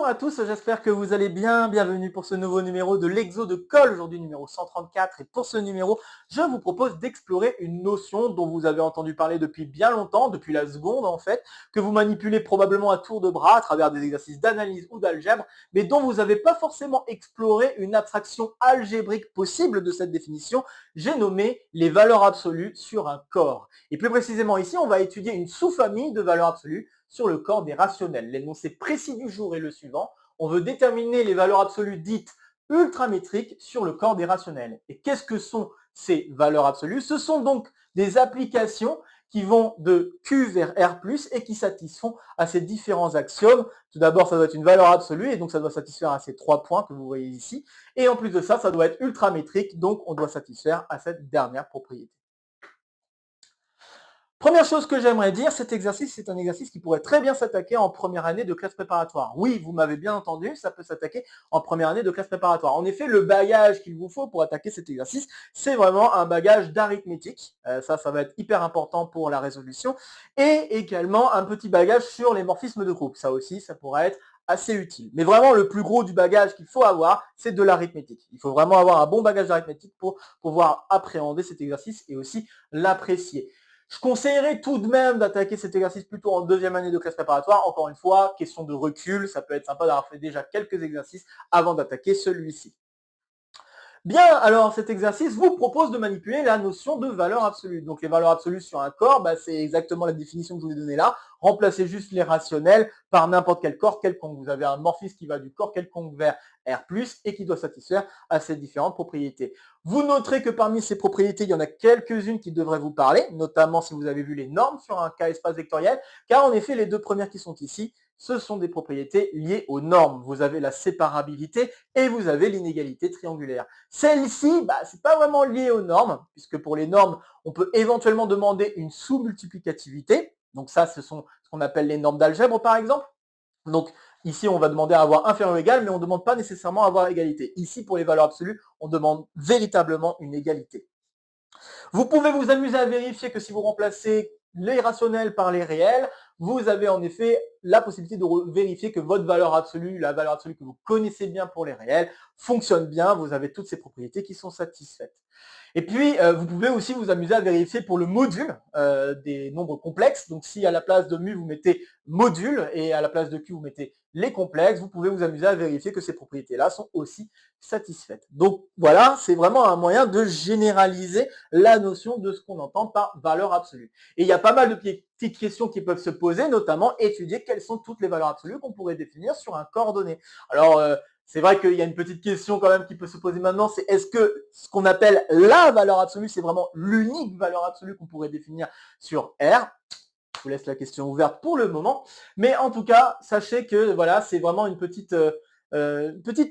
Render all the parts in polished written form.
Bonjour à tous, j'espère que vous allez bien. Bienvenue pour ce nouveau numéro de l'Exo de Colle, aujourd'hui numéro 134. Et pour ce numéro, je vous propose d'explorer une notion dont vous avez entendu parler depuis bien longtemps, depuis la seconde en fait, que vous manipulez probablement à tour de bras à travers des exercices d'analyse ou d'algèbre, mais dont vous n'avez pas forcément exploré une abstraction algébrique possible de cette définition. J'ai nommé les valeurs absolues sur un corps. Et plus précisément ici, on va étudier une sous-famille de valeurs absolues sur le corps des rationnels. L'énoncé précis du jour est le suivant. On veut déterminer les valeurs absolues dites ultramétriques sur le corps des rationnels. Et qu'est-ce que sont ces valeurs absolues? Ce sont donc des applications qui vont de Q vers R+, et qui satisfont à ces différents axiomes. Tout d'abord, ça doit être une valeur absolue, et donc ça doit satisfaire à ces 3 points que vous voyez ici. Et en plus de ça, ça doit être ultramétrique, donc on doit satisfaire à cette dernière propriété. Première chose que j'aimerais dire, cet exercice, c'est un exercice qui pourrait très bien s'attaquer en première année de classe préparatoire. Oui, vous m'avez bien entendu, ça peut s'attaquer en première année de classe préparatoire. En effet, le bagage qu'il vous faut pour attaquer cet exercice, c'est vraiment un bagage d'arithmétique. Ça va être hyper important pour la résolution. Et également un petit bagage sur les morphismes de groupe. Ça aussi, ça pourrait être assez utile. Mais vraiment, le plus gros du bagage qu'il faut avoir, c'est de l'arithmétique. Il faut vraiment avoir un bon bagage d'arithmétique pour pouvoir appréhender cet exercice et aussi l'apprécier. Je conseillerais tout de même d'attaquer cet exercice plutôt en deuxième année de classe préparatoire. Encore une fois, question de recul, ça peut être sympa d'avoir fait déjà quelques exercices avant d'attaquer celui-ci. Bien, alors cet exercice vous propose de manipuler la notion de valeur absolue. Donc les valeurs absolues sur un corps, c'est exactement la définition que je vous ai donnée là. Remplacez juste les rationnels par n'importe quel corps quelconque. Vous avez un morphisme qui va du corps quelconque vers R+, et qui doit satisfaire à ces différentes propriétés. Vous noterez que parmi ces propriétés, il y en a quelques-unes qui devraient vous parler, notamment si vous avez vu les normes sur un cas espace vectoriel, car en effet, les deux premières qui sont ici, ce sont des propriétés liées aux normes. Vous avez la séparabilité et vous avez l'inégalité triangulaire. Celle-ci, c'est pas vraiment lié aux normes, puisque pour les normes, on peut éventuellement demander une sous-multiplicativité. Donc ça, ce sont ce qu'on appelle les normes d'algèbre, par exemple. Donc ici, on va demander à avoir inférieur ou égal, mais on ne demande pas nécessairement à avoir égalité. Ici, pour les valeurs absolues, on demande véritablement une égalité. Vous pouvez vous amuser à vérifier que si vous remplacez les rationnels par les réels, vous avez en effet la possibilité de vérifier que votre valeur absolue, la valeur absolue que vous connaissez bien pour les réels, fonctionne bien. Vous avez toutes ces propriétés qui sont satisfaites. Et puis, vous pouvez aussi vous amuser à vérifier pour le module des nombres complexes. Donc, si à la place de mu, vous mettez module et à la place de q, vous mettez les complexes, vous pouvez vous amuser à vérifier que ces propriétés-là sont aussi satisfaites. Donc, voilà, c'est vraiment un moyen de généraliser la notion de ce qu'on entend par valeur absolue. Et il y a pas mal de petites questions qui peuvent se poser, notamment étudier quelles sont toutes les valeurs absolues qu'on pourrait définir sur un coordonné. Alors, c'est vrai qu'il y a une petite question quand même qui peut se poser maintenant, c'est est-ce que ce qu'on appelle la valeur absolue, c'est vraiment l'unique valeur absolue qu'on pourrait définir sur R? Je vous laisse la question ouverte pour le moment. Mais en tout cas, sachez que voilà, c'est vraiment une petite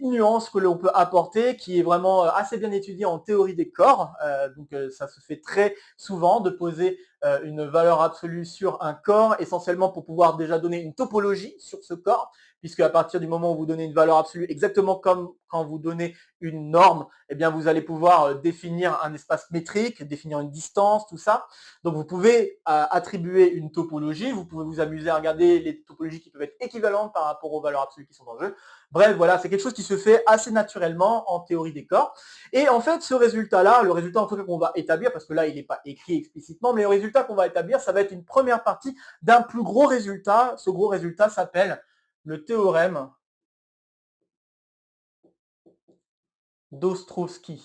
nuance que l'on peut apporter qui est vraiment assez bien étudiée en théorie des corps. Donc ça se fait très souvent de poser une valeur absolue sur un corps, essentiellement pour pouvoir déjà donner une topologie sur ce corps, puisque à partir du moment où vous donnez une valeur absolue, exactement comme quand vous donnez une norme, eh bien vous allez pouvoir définir un espace métrique, définir une distance, tout ça. Donc vous pouvez attribuer une topologie, vous pouvez vous amuser à regarder les topologies qui peuvent être équivalentes par rapport aux valeurs absolues qui sont en jeu. Bref, voilà, c'est quelque chose qui se fait assez naturellement en théorie des corps. Et en fait, ce résultat-là, le résultat en tout cas qu'on va établir, parce que là, il n'est pas écrit explicitement, mais le résultat qu'on va établir, ça va être une première partie d'un plus gros résultat. Ce gros résultat s'appelle le théorème d'Ostrowski.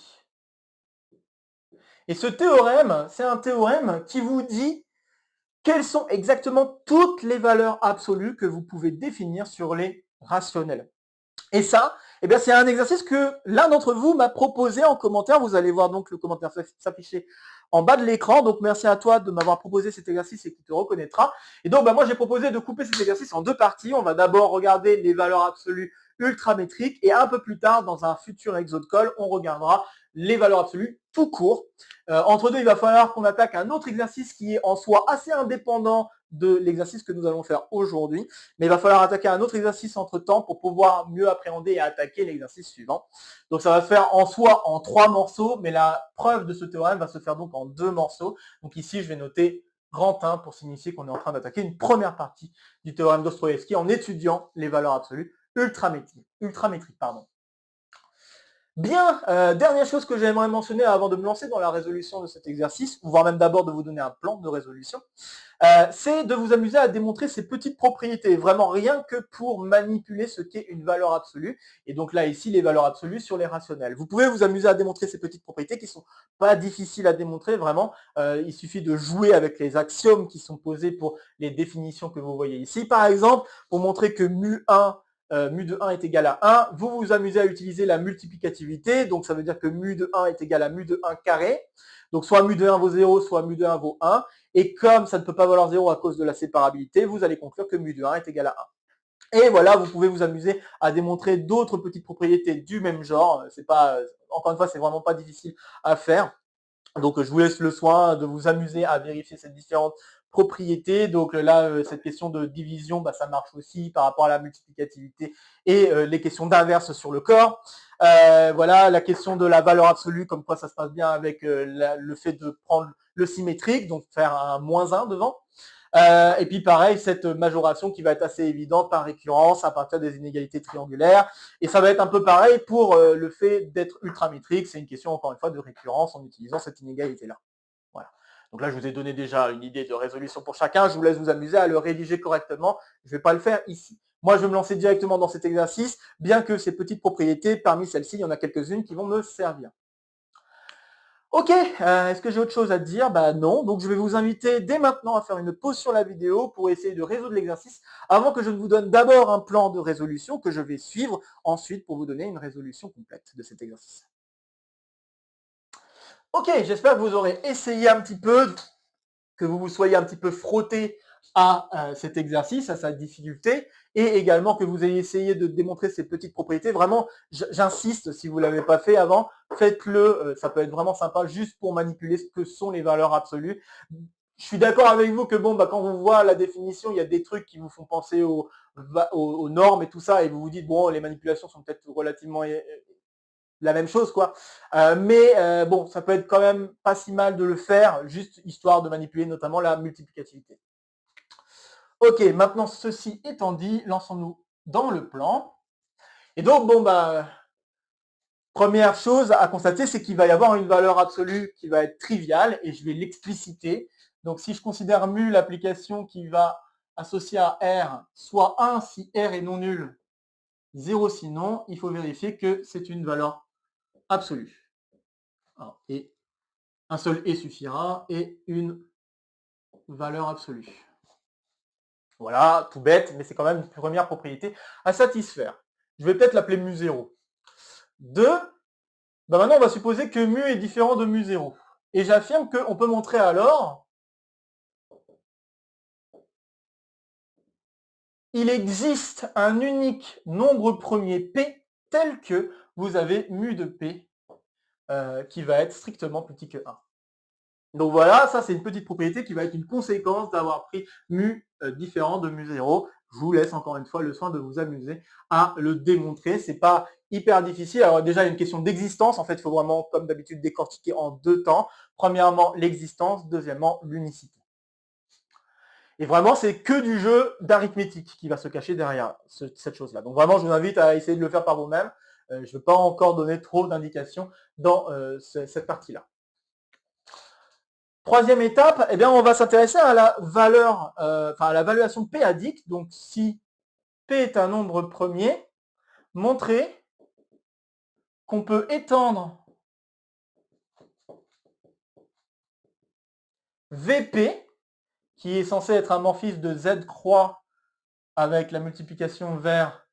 Et ce théorème, c'est un théorème qui vous dit quelles sont exactement toutes les valeurs absolues que vous pouvez définir sur les rationnels. Et ça, c'est un exercice que l'un d'entre vous m'a proposé en commentaire. Vous allez voir donc le commentaire s'afficher en bas de l'écran. Donc merci à toi de m'avoir proposé cet exercice et qui te reconnaîtra. Et donc moi j'ai proposé de couper cet exercice en deux parties. On va d'abord regarder les valeurs absolues ultramétriques et un peu plus tard, dans un futur exo de colle, on regardera les valeurs absolues tout court. Entre deux, il va falloir qu'on attaque un autre exercice qui est en soi assez indépendant de l'exercice que nous allons faire aujourd'hui, mais il va falloir attaquer un autre exercice entre-temps pour pouvoir mieux appréhender et attaquer l'exercice suivant. Donc ça va se faire en soi en 3 morceaux, mais la preuve de ce théorème va se faire donc en 2 morceaux. Donc ici, je vais noter grand 1 pour signifier qu'on est en train d'attaquer une première partie du théorème d'Ostrowski en étudiant les valeurs absolues ultramétrique, pardon. Bien, dernière chose que j'aimerais mentionner avant de me lancer dans la résolution de cet exercice, voire même d'abord de vous donner un plan de résolution, c'est de vous amuser à démontrer ces petites propriétés, vraiment rien que pour manipuler ce qu'est une valeur absolue, et donc là ici les valeurs absolues sur les rationnels. Vous pouvez vous amuser à démontrer ces petites propriétés qui sont pas difficiles à démontrer, vraiment, il suffit de jouer avec les axiomes qui sont posés pour les définitions que vous voyez ici. Par exemple, pour montrer que mu1 mu de 1 est égal à 1, vous vous amusez à utiliser la multiplicativité, donc ça veut dire que mu de 1 est égal à mu de 1 carré, donc soit mu de 1 vaut 0, soit mu de 1 vaut 1, et comme ça ne peut pas valoir 0 à cause de la séparabilité, vous allez conclure que mu de 1 est égal à 1. Et voilà, vous pouvez vous amuser à démontrer d'autres petites propriétés du même genre, c'est pas, encore une fois, c'est vraiment pas difficile à faire. Donc je vous laisse le soin de vous amuser à vérifier ces différentes propriétés. Donc là, cette question de division, ça marche aussi par rapport à la multiplicativité et les questions d'inverse sur le corps. Voilà, la question de la valeur absolue, comme quoi ça se passe bien avec le fait de prendre le symétrique, donc faire un -1 devant. Et puis pareil, cette majoration qui va être assez évidente par récurrence à partir des inégalités triangulaires. Et ça va être un peu pareil pour le fait d'être ultramétrique. C'est une question, encore une fois, de récurrence en utilisant cette inégalité-là. Voilà. Donc là, je vous ai donné déjà une idée de résolution pour chacun. Je vous laisse vous amuser à le rédiger correctement. Je ne vais pas le faire ici. Moi, je vais me lancer directement dans cet exercice, bien que ces petites propriétés, parmi celles-ci, il y en a quelques-unes qui vont me servir. Ok, est-ce que j'ai autre chose à te dire? Non, donc je vais vous inviter dès maintenant à faire une pause sur la vidéo pour essayer de résoudre l'exercice avant que je ne vous donne d'abord un plan de résolution que je vais suivre ensuite pour vous donner une résolution complète de cet exercice. Ok, j'espère que vous aurez essayé un petit peu, que vous vous soyez un petit peu frotté à cet exercice, à sa difficulté, et également que vous ayez essayé de démontrer ces petites propriétés. Vraiment, j'insiste, si vous ne l'avez pas fait avant, faites-le, ça peut être vraiment sympa juste pour manipuler ce que sont les valeurs absolues. Je suis d'accord avec vous que quand on voit la définition, il y a des trucs qui vous font penser aux normes et tout ça, et vous vous dites, bon, les manipulations sont peut-être relativement la même chose, quoi. Mais bon, ça peut être quand même pas si mal de le faire, juste histoire de manipuler notamment la multiplicativité. Ok, maintenant ceci étant dit, lançons-nous dans le plan. Et donc, première chose à constater, c'est qu'il va y avoir une valeur absolue qui va être triviale, et je vais l'expliciter. Donc si je considère mu l'application qui va associer à R, soit 1 si R est non nul, 0 sinon, il faut vérifier que c'est une valeur absolue. Alors, et un seul et suffira, et une valeur absolue. Voilà, tout bête, mais c'est quand même une première propriété à satisfaire. Je vais peut-être l'appeler mu0. 2, maintenant on va supposer que mu est différent de mu0. Et j'affirme qu'on peut montrer alors il existe un unique nombre premier P tel que vous avez mu de P qui va être strictement petit que 1. Donc voilà, ça c'est une petite propriété qui va être une conséquence d'avoir pris mu différent de mu0. Je vous laisse encore une fois le soin de vous amuser à le démontrer. C'est pas hyper difficile. Alors déjà, il y a une question d'existence. En fait, il faut vraiment, comme d'habitude, décortiquer en deux temps. Premièrement, l'existence. Deuxièmement, l'unicité. Et vraiment, c'est que du jeu d'arithmétique qui va se cacher derrière cette chose-là. Donc vraiment, je vous invite à essayer de le faire par vous-même. Je ne vais pas encore donner trop d'indications dans cette partie-là. Troisième étape, on va s'intéresser à la valeur, à la valuation p-adique. Donc si p est un nombre premier, montrer qu'on peut étendre Vp, qui est censé être un morphisme de z croix avec la multiplication vers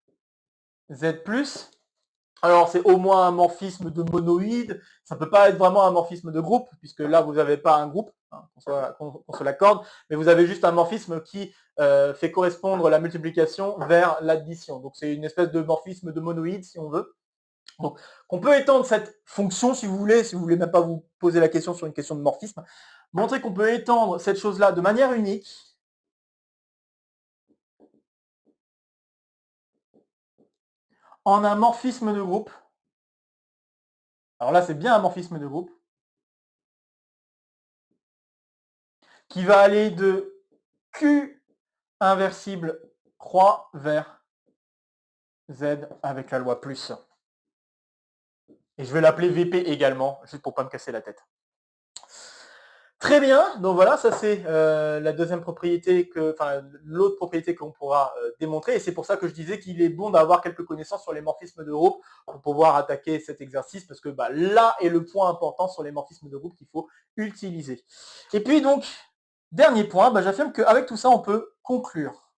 z+. Alors c'est au moins un morphisme de monoïde, ça ne peut pas être vraiment un morphisme de groupe, puisque là vous n'avez pas un groupe, qu'on se l'accorde, mais vous avez juste un morphisme qui fait correspondre la multiplication vers l'addition. Donc c'est une espèce de morphisme de monoïde si on veut. Donc on peut étendre cette fonction si vous voulez même pas vous poser la question sur une question de morphisme, montrer qu'on peut étendre cette chose-là de manière unique en un morphisme de groupe. Alors là c'est bien un morphisme de groupe, qui va aller de Q inversible croix vers Z avec la loi plus. Et je vais l'appeler VP également, juste pour pas me casser la tête. Très bien, donc voilà, ça c'est la deuxième propriété, l'autre propriété qu'on pourra démontrer, et c'est pour ça que je disais qu'il est bon d'avoir quelques connaissances sur les morphismes de groupe pour pouvoir attaquer cet exercice, parce que là est le point important sur les morphismes de groupe qu'il faut utiliser. Et puis donc, dernier point, j'affirme qu'avec tout ça, on peut conclure.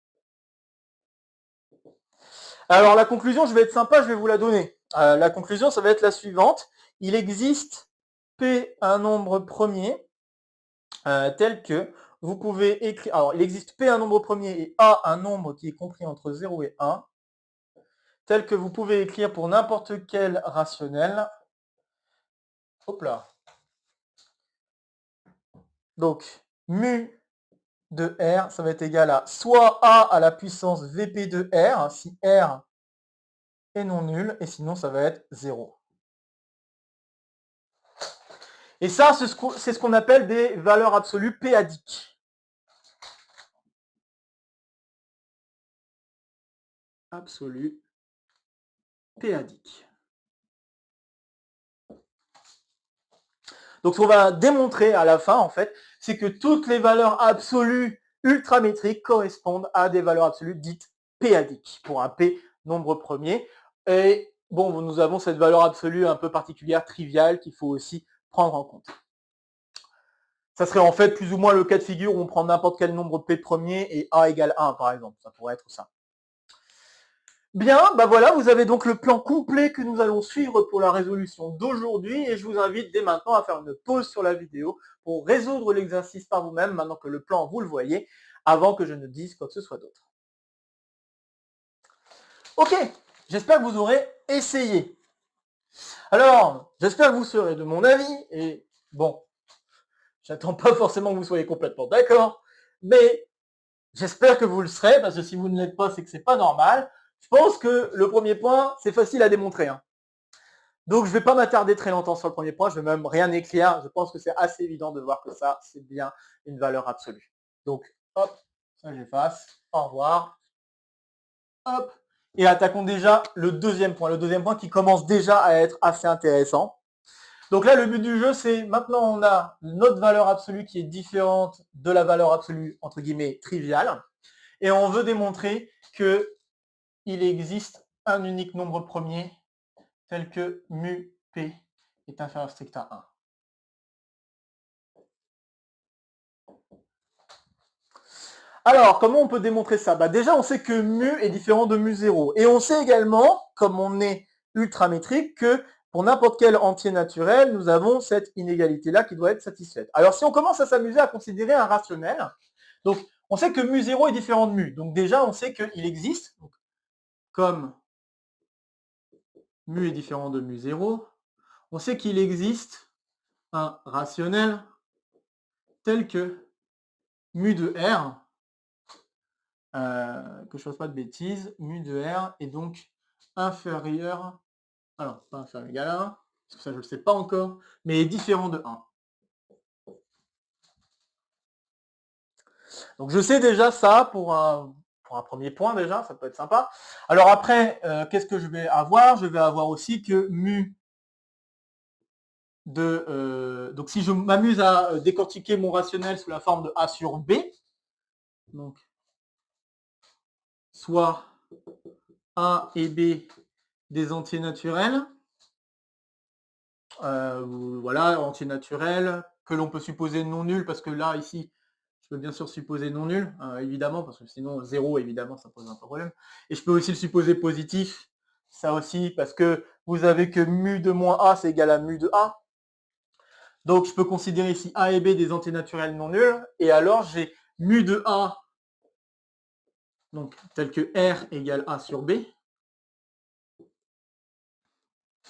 Alors la conclusion, je vais être sympa, je vais vous la donner. La conclusion, ça va être la suivante. Il existe P un nombre premier tel que vous pouvez écrire... Alors il existe P un nombre premier et A un nombre qui est compris entre 0 et 1, tel que vous pouvez écrire pour n'importe quel rationnel. Hop là. Donc mu de R, ça va être égal à soit A à la puissance VP de R, si R est non nul, et sinon ça va être 0. Et ça, c'est ce qu'on appelle des valeurs absolues p-adiques. Absolues p-adiques. Donc ce qu'on va démontrer à la fin, en fait, c'est que toutes les valeurs absolues ultramétriques correspondent à des valeurs absolues dites p-adiques, pour un p nombre premier. Et bon, nous avons cette valeur absolue un peu particulière, triviale, qu'il faut aussi prendre en compte. Ça serait en fait plus ou moins le cas de figure où on prend n'importe quel nombre p premier et a égale 1, par exemple. Ça pourrait être ça. Bien, voilà, vous avez donc le plan complet que nous allons suivre pour la résolution d'aujourd'hui, et je vous invite dès maintenant à faire une pause sur la vidéo pour résoudre l'exercice par vous-même, maintenant que le plan, vous le voyez, avant que je ne dise quoi que ce soit d'autre. Ok, j'espère que vous aurez essayé. Alors, j'espère que vous serez de mon avis, et bon, j'attends pas forcément que vous soyez complètement d'accord, mais j'espère que vous le serez, parce que si vous ne l'êtes pas, c'est que c'est pas normal. Je pense que le premier point, c'est facile à démontrer. Donc je ne vais pas m'attarder très longtemps sur le premier point, je ne vais même rien écrire. Je pense que c'est assez évident de voir que ça, c'est bien une valeur absolue. Donc, hop, ça j'efface. Au revoir. Hop. Et attaquons déjà le deuxième point. Le deuxième point qui commence déjà à être assez intéressant. Donc là, le but du jeu, c'est maintenant on a notre valeur absolue qui est différente de la valeur absolue, entre guillemets, triviale. Et on veut démontrer qu'il existe un unique nombre premier tel que mu p est inférieur strict à 1. Alors, comment on peut démontrer ça? Déjà, on sait que mu est différent de mu 0. Et on sait également, comme on est ultramétrique, que pour n'importe quel entier naturel, nous avons cette inégalité-là qui doit être satisfaite. Alors, si on commence à s'amuser à considérer un rationnel, donc on sait que mu 0 est différent de mu. Donc déjà, on sait qu'il existe, donc, comme mu est différent de mu 0, on sait qu'il existe un rationnel tel que mu de R, que je ne fasse pas de bêtises, mu de R est donc inférieur, alors pas inférieur égal à 1, parce que ça je ne le sais pas encore, mais est différent de 1. Donc je sais déjà ça pour un premier point déjà, ça peut être sympa. Alors après, qu'est-ce que je vais avoir? Je vais avoir aussi que mu de... donc si je m'amuse à décortiquer mon rationnel sous la forme de A sur B, donc soit A et B des entiers naturels, voilà, entier naturel, que l'on peut supposer non nul, parce que là, ici, je peux bien sûr supposer non nul, évidemment, parce que sinon, 0, évidemment, ça pose un problème. Et je peux aussi le supposer positif, ça aussi, parce que vous avez que mu de moins A, c'est égal à mu de A. Donc, je peux considérer ici A et B des entiers naturels non nuls, et alors j'ai mu de A, donc tel que R égale A sur B.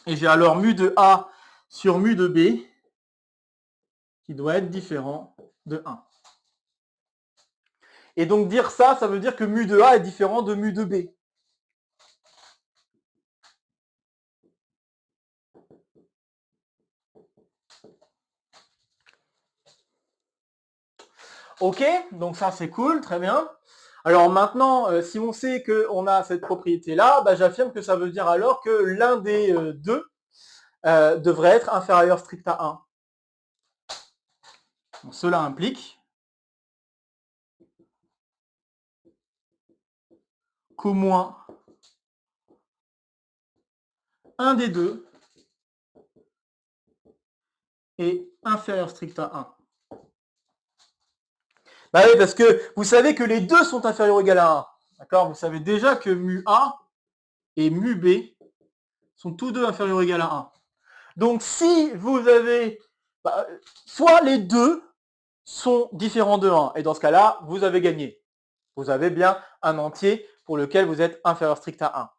Et j'ai alors mu de A sur mu de B, qui doit être différent de 1. Et donc dire ça, ça veut dire que mu de A est différent de mu de B. Ok, donc ça c'est cool, très bien. Alors maintenant, si on sait qu'on a cette propriété-là, bah, j'affirme que ça veut dire alors que l'un des deux devrait être inférieur strict à 1. Donc, cela implique qu'au moins un des deux est inférieur strict à 1. Bah oui, parce que vous savez que les deux sont inférieurs ou égal à 1. D'accord? Vous savez déjà que mu A et mu B sont tous deux inférieurs ou égal à 1. Donc si vous avez, soit les deux sont différents de 1, et dans ce cas-là, vous avez gagné. Vous avez bien un entier pour lequel vous êtes inférieur strict à 1.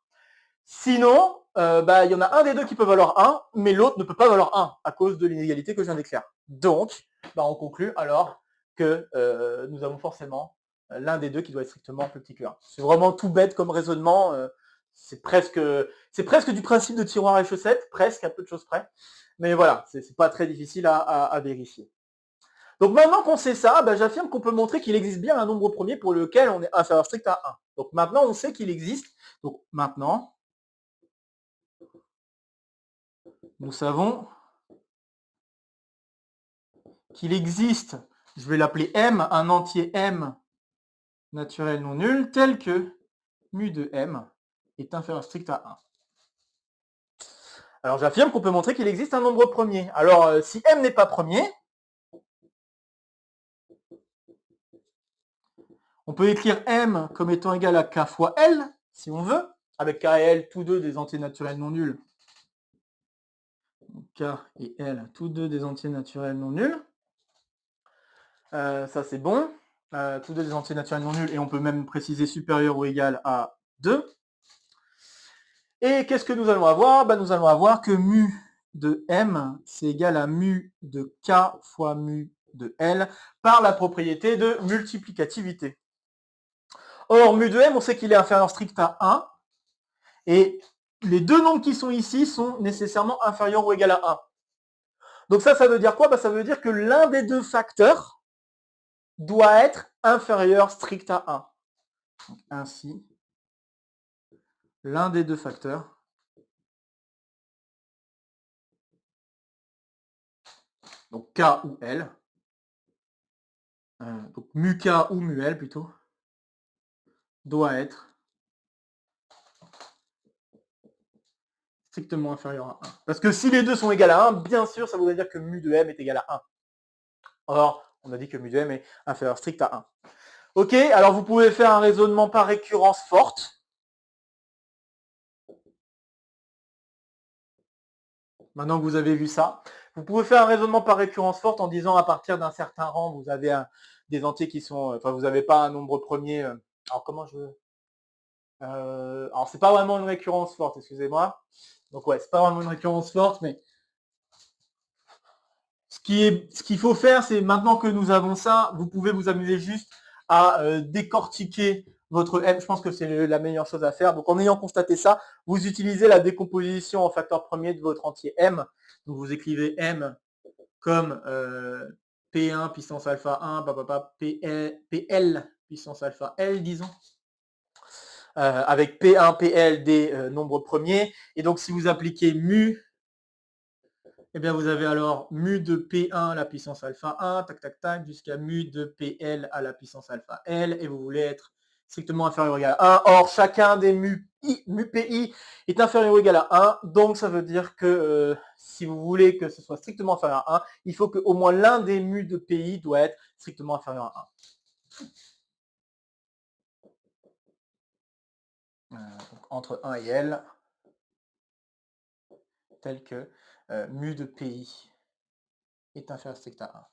Sinon, il y en a un des deux qui peut valoir 1, mais l'autre ne peut pas valoir 1 à cause de l'inégalité que je viens d'écrire. Donc, on conclut alors que nous avons forcément l'un des deux qui doit être strictement plus petit que 1. C'est vraiment tout bête comme raisonnement. C'est presque du principe de tiroir et chaussettes, presque, à peu de choses près. Mais voilà, c'est pas très difficile à vérifier. Donc maintenant qu'on sait ça, j'affirme qu'on peut montrer qu'il existe bien un nombre premier pour lequel on est inférieur strict à 1. Donc maintenant, on sait qu'il existe. Donc maintenant, nous savons qu'il existe, je vais l'appeler M, un entier M naturel non nul, tel que mu de M est inférieur strict à 1. Alors j'affirme qu'on peut montrer qu'il existe un nombre premier. Alors si M n'est pas premier, on peut écrire M comme étant égal à K fois L, si on veut, avec K et L, tous deux des entiers naturels non nuls. K et L, tous deux des entiers naturels non nuls. Ça c'est bon. Tous deux des entiers naturels non nuls, et on peut même préciser supérieur ou égal à 2. Et qu'est-ce que nous allons avoir? Nous allons avoir que mu de M, c'est égal à mu de K fois mu de L par la propriété de multiplicativité. Or, mu de M, on sait qu'il est inférieur strict à 1, et les deux nombres qui sont ici sont nécessairement inférieurs ou égal à 1. Donc ça veut dire quoi? Ça veut dire que l'un des deux facteurs doit être inférieur strict à 1. Donc, ainsi, l'un des deux facteurs donc K ou L, donc mu K ou mu L plutôt, doit être strictement inférieur à 1. Parce que si les deux sont égaux à 1, bien sûr, ça voudrait dire que mu de M est égal à 1. Or, on a dit que mu de M est inférieur strict à 1. Ok, alors vous pouvez faire un raisonnement par récurrence forte. Maintenant que vous avez vu ça, vous pouvez faire un raisonnement par récurrence forte en disant à partir d'un certain rang, vous avez des entiers qui sont, enfin vous n'avez pas un nombre premier. Alors comment je veux alors c'est pas vraiment une récurrence forte, excusez-moi. Donc ouais, c'est pas vraiment une récurrence forte, mais ce qu'il faut faire, c'est maintenant que nous avons ça, vous pouvez vous amuser juste à décortiquer votre M. Je pense que c'est la meilleure chose à faire. Donc en ayant constaté ça, vous utilisez la décomposition en facteur premier de votre entier M. Donc vous écrivez M comme P1 puissance alpha 1, PL puissance alpha L, disons. Avec P1, PL des nombres premiers. Et donc si vous appliquez mu, eh bien vous avez alors mu de P1 à la puissance alpha 1, tac tac tac, jusqu'à mu de PL à la puissance alpha L, et vous voulez être strictement inférieur ou égal à 1. Or, chacun des mu PI est inférieur ou égal à 1, donc ça veut dire que si vous voulez que ce soit strictement inférieur à 1, il faut qu'au moins l'un des mu de PI doit être strictement inférieur à 1. Donc, entre 1 et L, tel que mu de PI est inférieur strict à 1.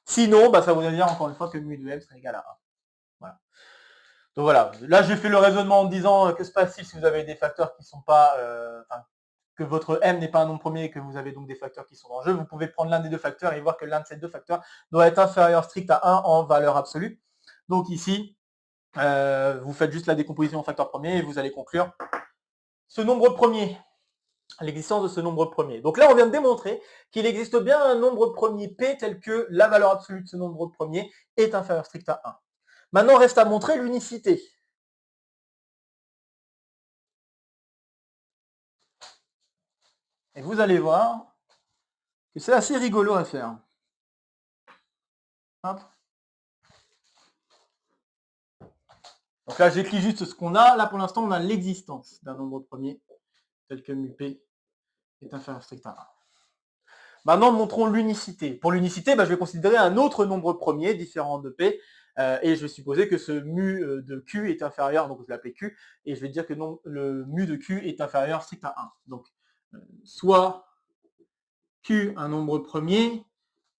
Sinon, ça voudrait dire encore une fois que mu de M serait égal à 1. Voilà. Donc voilà, là j'ai fait le raisonnement en disant que se passe-t-il si vous avez des facteurs qui ne sont pas, que votre M n'est pas un nombre premier et que vous avez donc des facteurs qui sont en jeu. Vous pouvez prendre l'un des deux facteurs et voir que l'un de ces deux facteurs doit être inférieur strict à 1 en valeur absolue. Donc ici, vous faites juste la décomposition en facteur premier et vous allez conclure ce nombre premier, l'existence de ce nombre premier. Donc là, on vient de démontrer qu'il existe bien un nombre premier P tel que la valeur absolue de ce nombre premier est inférieure strict à 1. Maintenant, reste à montrer l'unicité. Et vous allez voir que c'est assez rigolo à faire. Hop. Donc là, j'écris juste ce qu'on a. Là, pour l'instant, on a l'existence d'un nombre premier, tel que mu p est inférieur strict à 1. Maintenant, montrons l'unicité. Pour l'unicité, je vais considérer un autre nombre premier différent de p, et je vais supposer que ce mu de q est inférieur, donc je vais l'appeler q, et je vais dire que non, le mu de q est inférieur strict à 1. Donc, soit q un nombre premier,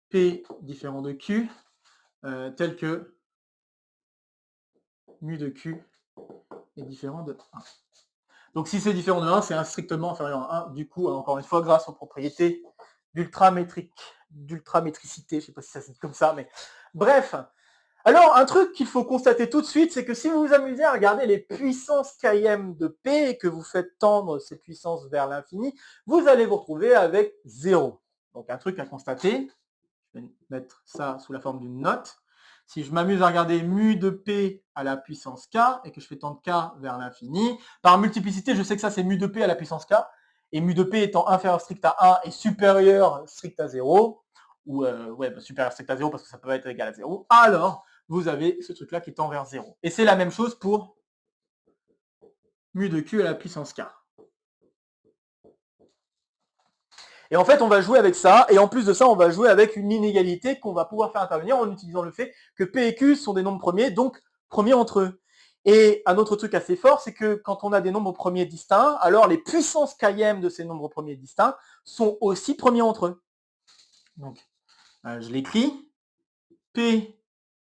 p différent de q, tel que mu de q est différent de 1. Donc si c'est différent de 1, c'est strictement inférieur à 1. Du coup, encore une fois, grâce aux propriétés d'ultramétricité, je ne sais pas si ça se dit comme ça, mais bref. Alors, un truc qu'il faut constater tout de suite, c'est que si vous vous amusez à regarder les puissances km de P et que vous faites tendre ces puissances vers l'infini, vous allez vous retrouver avec 0. Donc un truc à constater, je vais mettre ça sous la forme d'une note. Si je m'amuse à regarder mu de P à la puissance K et que je fais tendre K vers l'infini, par multiplicité, je sais que ça c'est mu de P à la puissance K, et mu de P étant inférieur strict à 1 et supérieur strict à 0, ou supérieur strict à 0 parce que ça peut être égal à 0, alors vous avez ce truc-là qui tend vers 0. Et c'est la même chose pour mu de Q à la puissance K. Et en fait, on va jouer avec ça, et en plus de ça, on va jouer avec une inégalité qu'on va pouvoir faire intervenir en utilisant le fait que P et Q sont des nombres premiers, donc premiers entre eux. Et un autre truc assez fort, c'est que quand on a des nombres premiers distincts, alors les puissances km de ces nombres premiers distincts sont aussi premiers entre eux. Donc, je l'écris. P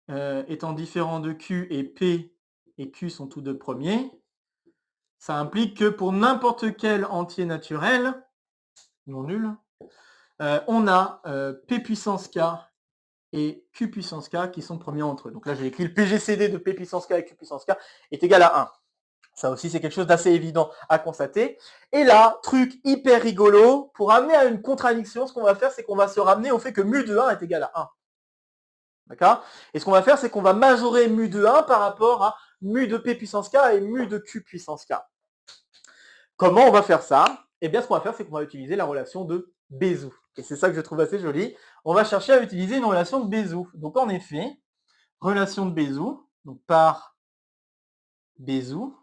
étant différent de Q et P et Q sont tous deux premiers, ça implique que pour n'importe quel entier naturel, non nul, on a P puissance K et Q puissance K qui sont premiers entre eux. Donc là, j'ai écrit le PGCD de P puissance K et Q puissance K est égal à 1. Ça aussi, c'est quelque chose d'assez évident à constater. Et là, truc hyper rigolo, pour amener à une contradiction, ce qu'on va faire, c'est qu'on va se ramener au fait que mu de 1 est égal à 1. D'accord? Et ce qu'on va faire, c'est qu'on va majorer mu de 1 par rapport à mu de P puissance K et mu de Q puissance K. Comment on va faire ça? Eh bien, ce qu'on va faire, c'est qu'on va utiliser la relation de Bézout. Et c'est ça que je trouve assez joli. On va chercher à utiliser une relation de Bézout. Donc, en effet, relation de Bézout, donc par Bézout,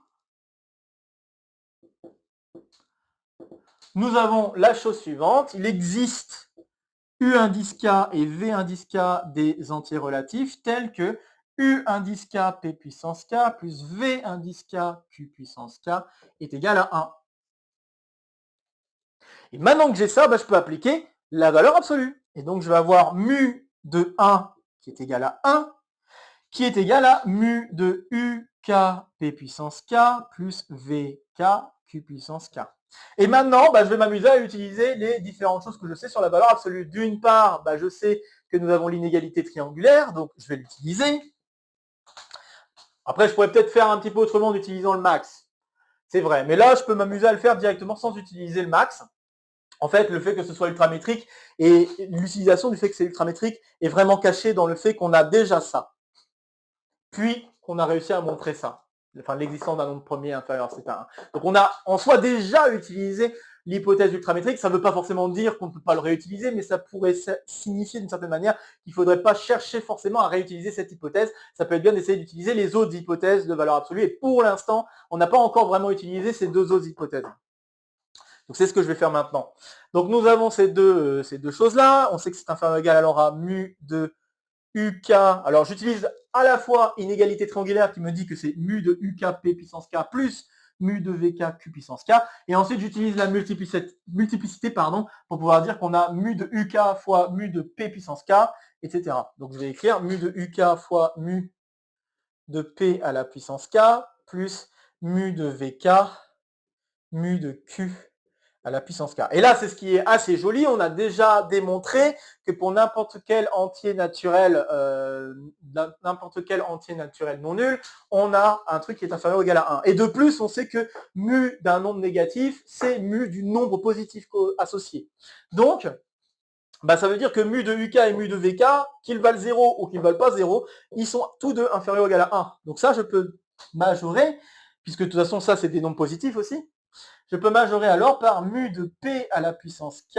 nous avons la chose suivante. Il existe U indice K et V indice K des entiers relatifs tels que U indice K P puissance K plus V indice K Q puissance K est égal à 1. Et maintenant que j'ai ça, je peux appliquer la valeur absolue. Et donc je vais avoir mu de 1 qui est égal à 1, qui est égal à mu de UK P puissance K plus VK Q puissance K. Et maintenant, je vais m'amuser à utiliser les différentes choses que je sais sur la valeur absolue. D'une part, je sais que nous avons l'inégalité triangulaire, donc je vais l'utiliser. Après, je pourrais peut-être faire un petit peu autrement en utilisant le max. C'est vrai, mais là, je peux m'amuser à le faire directement sans utiliser le max. En fait, le fait que ce soit ultramétrique et l'utilisation du fait que c'est ultramétrique est vraiment cachée dans le fait qu'on a déjà ça. Puis qu'on a réussi à montrer ça. Enfin, l'existence d'un nombre premier inférieur à 1. Donc on a en soi déjà utilisé l'hypothèse ultramétrique. Ça ne veut pas forcément dire qu'on ne peut pas le réutiliser, mais ça pourrait signifier d'une certaine manière qu'il ne faudrait pas chercher forcément à réutiliser cette hypothèse. Ça peut être bien d'essayer d'utiliser les autres hypothèses de valeur absolue. Et pour l'instant, on n'a pas encore vraiment utilisé ces deux autres hypothèses. Donc c'est ce que je vais faire maintenant. Donc nous avons ces deux choses-là. On sait que c'est inférieur ou égal alors à mu de UK. Alors j'utilise à la fois inégalité triangulaire qui me dit que c'est mu de UK P puissance K plus mu de VK Q puissance K. Et ensuite j'utilise la multiplicité pour pouvoir dire qu'on a mu de UK fois mu de P puissance K, etc. Donc je vais écrire mu de UK fois mu de P à la puissance K plus mu de VK mu de Q à la puissance K. Et là, c'est ce qui est assez joli. On a déjà démontré que pour n'importe quel entier naturel non nul, on a un truc qui est inférieur ou égal à 1. Et de plus, on sait que mu d'un nombre négatif, c'est mu du nombre positif associé. Donc, Bah, ça veut dire que mu de UK et mu de VK, qu'ils valent 0 ou qu'ils valent pas 0, ils sont tous deux inférieurs ou égal à 1. Donc ça, je peux majorer, puisque de toute façon, ça, c'est des nombres positifs aussi. Je peux majorer alors par mu de P à la puissance K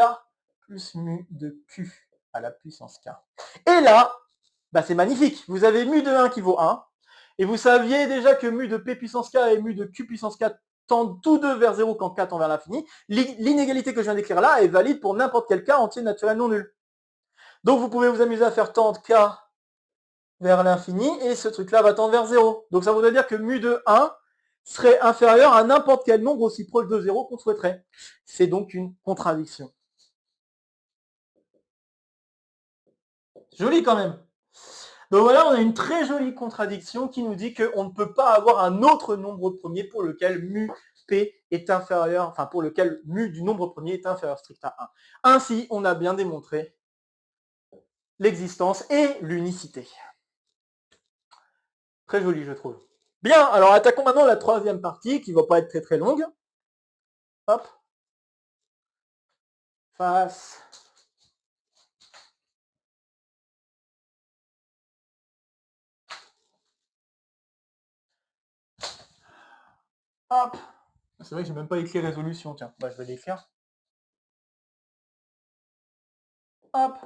plus mu de Q à la puissance K. Et là, bah, c'est magnifique. Vous avez mu de 1 qui vaut 1, et vous saviez déjà que mu de P puissance K et mu de Q puissance K tendent tous deux vers 0 quand K tend vers l'infini. L'inégalité que je viens d'écrire là est valide pour n'importe quel K entier naturel non nul. Donc vous pouvez vous amuser à faire tendre K vers l'infini, et ce truc-là va tendre vers 0. Donc ça voudrait dire que mu de 1 serait inférieur à n'importe quel nombre aussi proche de 0 qu'on souhaiterait. C'est donc une contradiction. Joli quand même. Donc voilà, on a une très jolie contradiction qui nous dit qu'on ne peut pas avoir un autre nombre premier pour lequel mu p est inférieur, enfin pour lequel mu du nombre premier est inférieur strict à 1. Ainsi, on a bien démontré l'existence et l'unicité. Très joli, je trouve. Bien, alors attaquons maintenant la troisième partie qui ne va pas être très très longue. Hop. Face. Hop. C'est vrai que j'ai même pas écrit résolution, tiens. Bah, je vais l'écrire. Hop.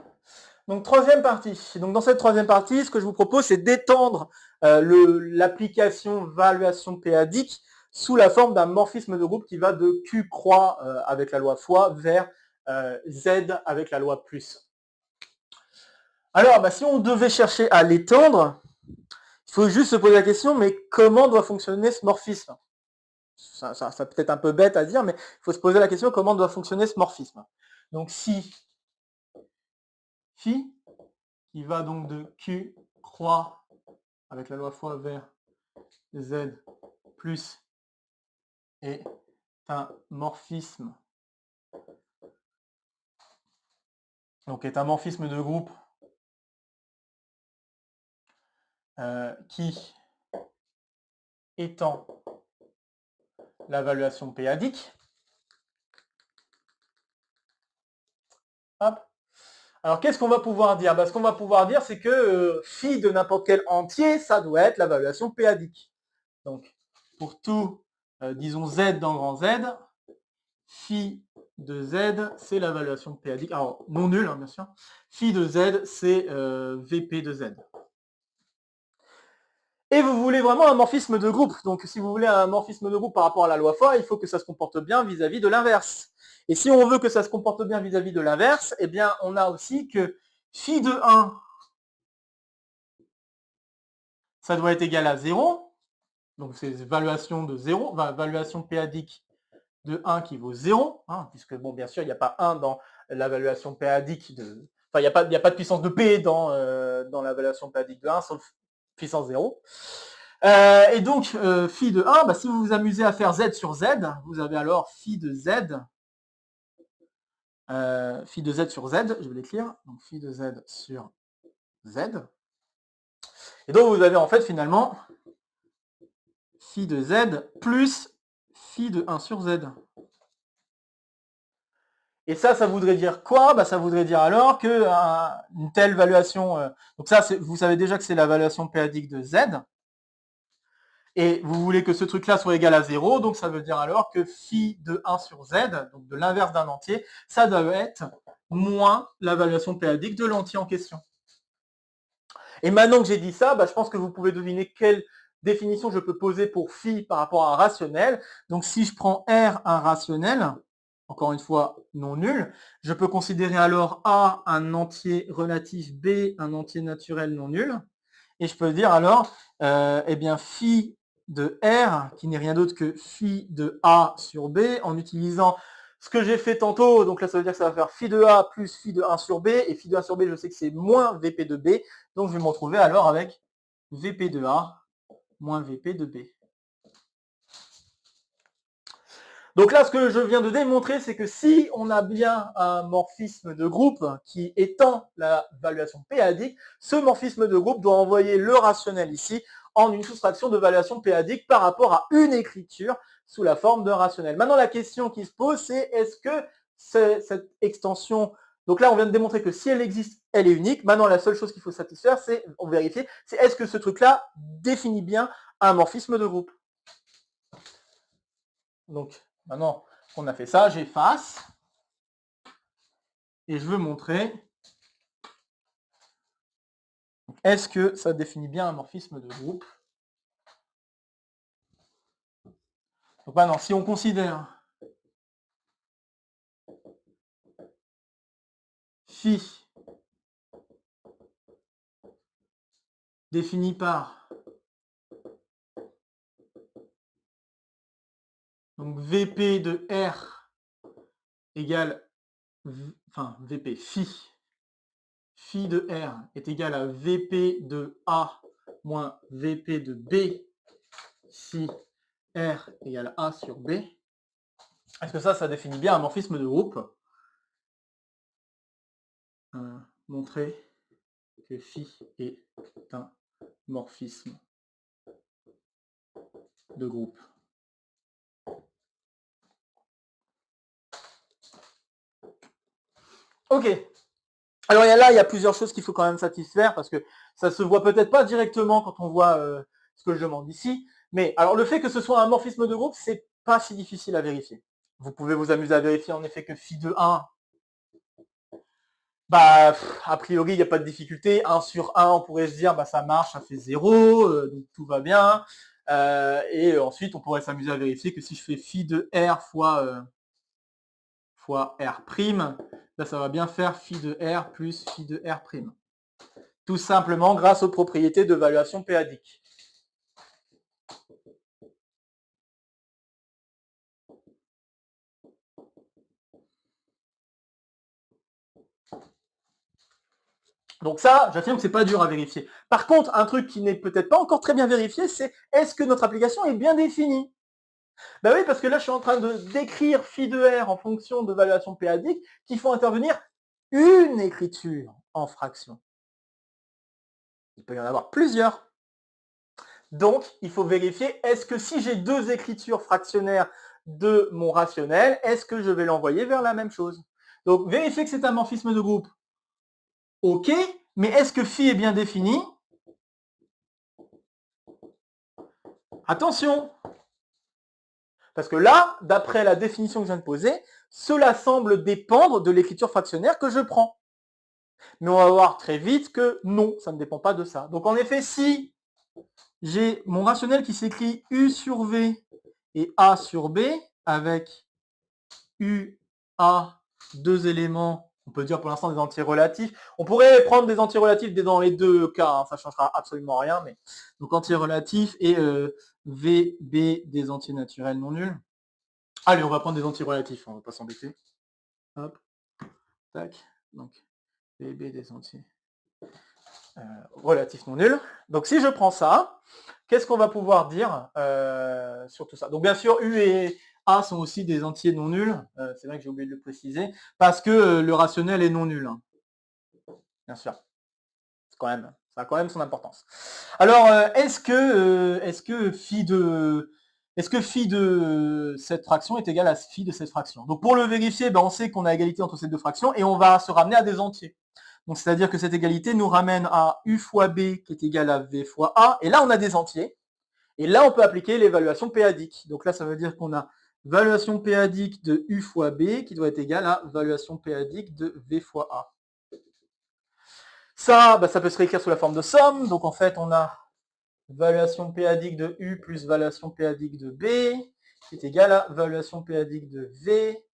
Donc troisième partie. Donc dans cette troisième partie, ce que je vous propose, c'est d'étendre l'application valuation p-adique sous la forme d'un morphisme de groupe qui va de Q croix avec la loi fois vers Z avec la loi plus. Alors, bah, si on devait chercher à l'étendre, il faut juste se poser la question, mais comment doit fonctionner ce morphisme? Ça peut être un peu bête à dire, mais il faut se poser la question comment doit fonctionner ce morphisme. Donc si phi, qui va donc de Q croix avec la loi fois vers Z plus est un morphisme, donc est un morphisme de groupe qui étend la valuation p-adique. Hop. Alors qu'est-ce qu'on va pouvoir dire? Ce qu'on va pouvoir dire, c'est que phi de n'importe quel entier, ça doit être la valuation p-adique. Donc pour tout, disons z dans grand Z, phi de z, c'est la valuation p-adique. Alors non nulle, hein, bien sûr. Phi de z, c'est vp de z. Et vous voulez vraiment un morphisme de groupe. Donc si vous voulez un morphisme de groupe par rapport à la loi fois, il faut que ça se comporte bien vis-à-vis de l'inverse. Et si on veut que ça se comporte bien vis-à-vis de l'inverse, eh bien on a aussi que phi de 1, ça doit être égal à 0. Donc c'est valuation de 0, valuation p-adique de 1 qui vaut 0, hein, puisque bon bien sûr il n'y a pas 1 dans la valuation p-adique de. Enfin, il n'y a pas de puissance de p dans la valuation p-adique de 1, sauf puissance 0. Et donc, phi de 1, si vous vous amusez à faire z sur z, vous avez alors phi de z sur z, je vais l'écrire, donc phi de z sur z. Et donc, vous avez en fait finalement phi de z plus phi de 1 sur z. Et ça voudrait dire quoi? Ça voudrait dire alors que une telle valuation, donc ça, vous savez déjà que c'est la valuation p-adique de z, et vous voulez que ce truc-là soit égal à 0, donc ça veut dire alors que phi de 1 sur z, donc de l'inverse d'un entier, ça doit être moins la valuation p-adique de l'entier en question. Et maintenant que j'ai dit ça, je pense que vous pouvez deviner quelle définition je peux poser pour phi par rapport à un rationnel. Donc si je prends R un rationnel, encore une fois non nul, je peux considérer alors A un entier relatif, B un entier naturel non nul, et je peux dire alors, eh bien phi de R, qui n'est rien d'autre que phi de A sur B, en utilisant ce que j'ai fait tantôt, donc là ça veut dire que ça va faire phi de A plus phi de 1 sur B, et phi de 1 sur B, je sais que c'est moins Vp de B, donc je vais me retrouver alors avec Vp de A moins Vp de B. Donc là, ce que je viens de démontrer, c'est que si on a bien un morphisme de groupe qui étend la valuation p-adique, ce morphisme de groupe doit envoyer le rationnel ici en une soustraction de valuation p-adique par rapport à une écriture sous la forme d'un rationnel. Maintenant, la question qui se pose, c'est est-ce que cette extension Donc là, on vient de démontrer que si elle existe, elle est unique. Maintenant, la seule chose qu'il faut satisfaire, c'est, on vérifier, c'est est-ce que ce truc-là définit bien un morphisme de groupe. Donc, maintenant qu'on a fait ça, j'efface. Et je veux montrer, est-ce que ça définit bien un morphisme de groupe. Donc maintenant, si on considère phi défini par donc VP de R égale, enfin VP, phi de R est égal à VP de A moins VP de B si R égale A sur B. Est-ce que ça définit bien un morphisme de groupe? Montrer que phi est un morphisme de groupe. Ok. Alors là, il y a plusieurs choses qu'il faut quand même satisfaire parce que ça se voit peut-être pas directement quand on voit ce que je demande ici. Mais alors le fait que ce soit un morphisme de groupe, c'est pas si difficile à vérifier. Vous pouvez vous amuser à vérifier en effet que phi de 1, bah a priori il n'y a pas de difficulté. 1 sur 1, on pourrait se dire bah ça marche, ça fait 0, donc tout va bien. Et ensuite on pourrait s'amuser à vérifier que si je fais phi de R fois R', là, ça va bien faire phi de R plus phi de R'. Tout simplement grâce aux propriétés de valuation péadique. Donc ça, j'affirme que c'est pas dur à vérifier. Par contre, un truc qui n'est peut-être pas encore très bien vérifié, c'est est-ce que notre application est bien définie? Ben oui, parce que là, je suis en train de décrire phi de R en fonction de valuation péadique qui font intervenir une écriture en fraction. Il peut y en avoir plusieurs. Donc, il faut vérifier, est-ce que si j'ai deux écritures fractionnaires de mon rationnel, est-ce que je vais l'envoyer vers la même chose? Donc, vérifier que c'est un morphisme de groupe. Ok, mais est-ce que phi est bien défini? Attention! Parce que là, d'après la définition que je viens de poser, cela semble dépendre de l'écriture fractionnaire que je prends. Mais on va voir très vite que non, ça ne dépend pas de ça. Donc en effet, si j'ai mon rationnel qui s'écrit U sur V et A sur B, avec U, A, deux éléments, on peut dire pour l'instant des entiers relatifs. On pourrait prendre des entiers relatifs dans les deux cas, hein, ça ne changera absolument rien. Mais donc entiers relatifs et V, B des entiers naturels non nuls. Allez, on va prendre des entiers relatifs, on va pas s'embêter. Hop, tac, donc V, B des entiers relatifs non nuls. Donc si je prends ça, qu'est-ce qu'on va pouvoir dire sur tout ça? Donc bien sûr, U et A sont aussi des entiers non nuls, c'est vrai que j'ai oublié de le préciser, parce que le rationnel est non nul, hein. Bien sûr. Ça a quand même son importance. Alors, est-ce que phi de cette fraction est égal à phi de cette fraction? Donc pour le vérifier, ben, on sait qu'on a égalité entre ces deux fractions et on va se ramener à des entiers. Donc c'est-à-dire que cette égalité nous ramène à U fois B qui est égal à V fois A, et là on a des entiers. Et là on peut appliquer l'évaluation péadique. Donc là ça veut dire qu'on a valuation péadique de U fois B qui doit être égale à valuation péadique de V fois A. Ça, bah, ça peut se réécrire sous la forme de somme. Donc en fait, on a valuation péadique de U plus valuation péadique de B qui est égal à valuation péadique de V,